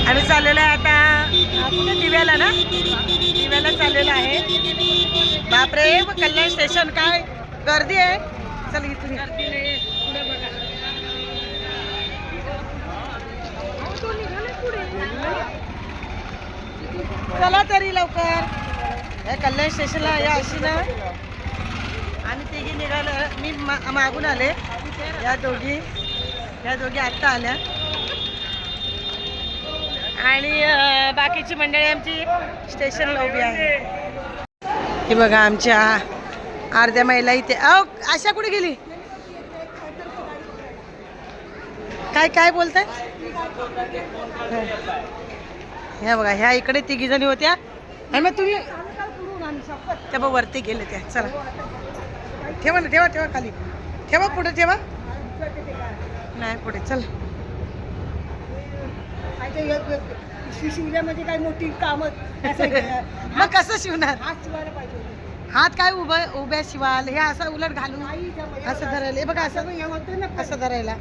आम्ही चाललेलो आहे आता कुठे दिव्याला ना, दिव्याला चाललेलो आहे. बापरे कल्याण स्टेशन काय गर्दी आहे. चल इथून चला तरी लवकर. या कल्याण स्टेशनला या अशी ना आम्ही तिघी निघालो. मी मागून आले, या दोघी आत्ता आल्या आणि बाकीची मंडळी आमची स्टेशनला उभी आहे. हे बघा आमच्या अर्ध्या महिला इथे. आशा कुठे गेली? काय बोलताय? ह्या बघा ह्या इकडे तिघी जणी होत्या आणि मग तुम्ही त्या बघ वरती गेले त्या. चला ठेवा ना, ठेवा खाली ठेवा, पुढे ठेवा. नाही पुढे चल. शिवण्यामध्ये काय मोठी काम मग कसं शिवणार? हात काय उभ्या शिवाल, हे असं उलट घालून असं धरायला. हे बघा असं धरायला.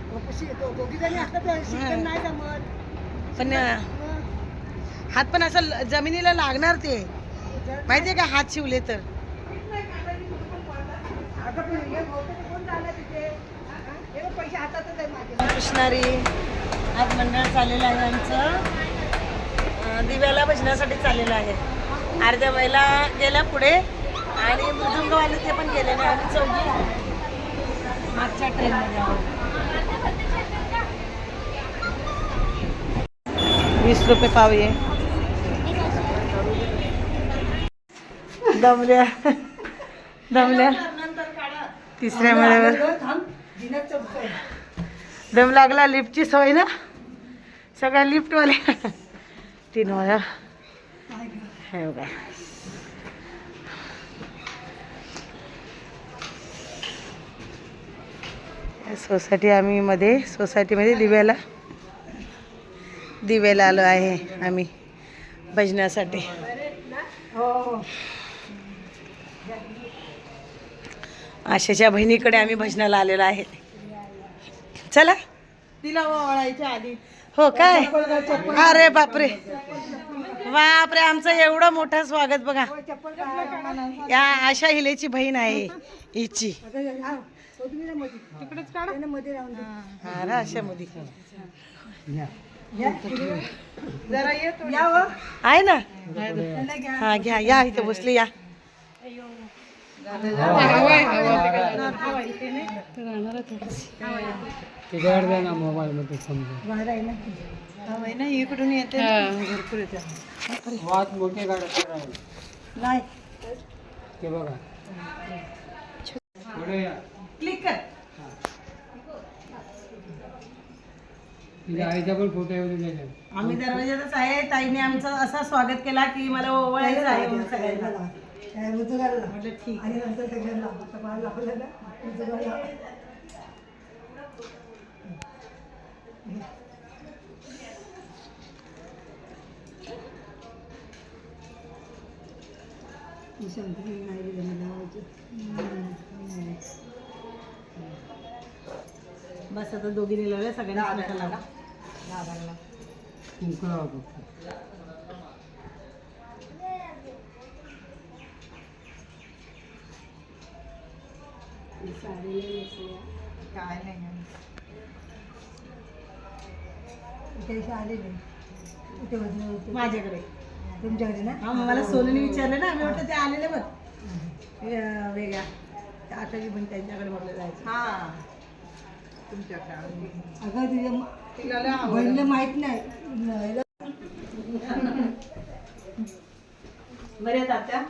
पण हात पण असं जमिनीला लागणार ते, माहितीये का? हात शिवले तर. कृष्णारी आज मंडळ चाललेलं आहे आमचं. दिव्याला भजनासाठी चाललेलं आहे. अर्ध्या महिला गेल्या पुढे आणि मृदुंगवाले ते पण गेले नाही. आम्ही चौघी मागच्या ट्रेनमध्ये आहोत. 20 रुपये पाव आहे. दमल्या तिसऱ्या मळ्यावर दम लागला. लिफ्टची सवय ना, सगळ्या लिफ्टवाल्या 3 मळ्या. हे बघा सोसायटी, आम्ही मध्ये सोसायटीमध्ये दिव्याला आलो आहे आम्ही भजनासाठी. आशाच्या बहिणीकडे आम्ही भजनाला आलेलो आहे. चला तिला वळायच्या आधी. हो काय? अरे बापरे बापरे, आमचं एवढं मोठं स्वागत बघा. या आशा हिलेची बहीण आहे हिची. तिकडेच काढा मध्ये राहून. हा ना, अशा मध्ये जरा आहे ना. हा घ्या, या इथे बसले. या मोबाईल मध्ये समजा इकडून येते भरपूर येते. वाद मोठे गाड्या नाही ते बघा. क्लिक कर. आईचा पण फोटो येऊ. आम्ही दरवाजातच आहे. ताईने आमचं असं स्वागत केला की मला ओवाळायचं आहे सगळ्यांना. म्हटलं ठीक आहे. बस आता दोघीने लावल्या सगळ्यांना लावा. काय नाही माझ्याकडे तुमच्याकडे ना. हा मला सोनूने विचारलं ना, आम्ही म्हटलं ते आलेले बघ वेगळ्या त्या आकाशी पण त्यांच्याकडे म्हटलं जायचं. हा तुमच्याकडे. अगं तुझ्या बहिणीला माहित नाही. बरे तात्या.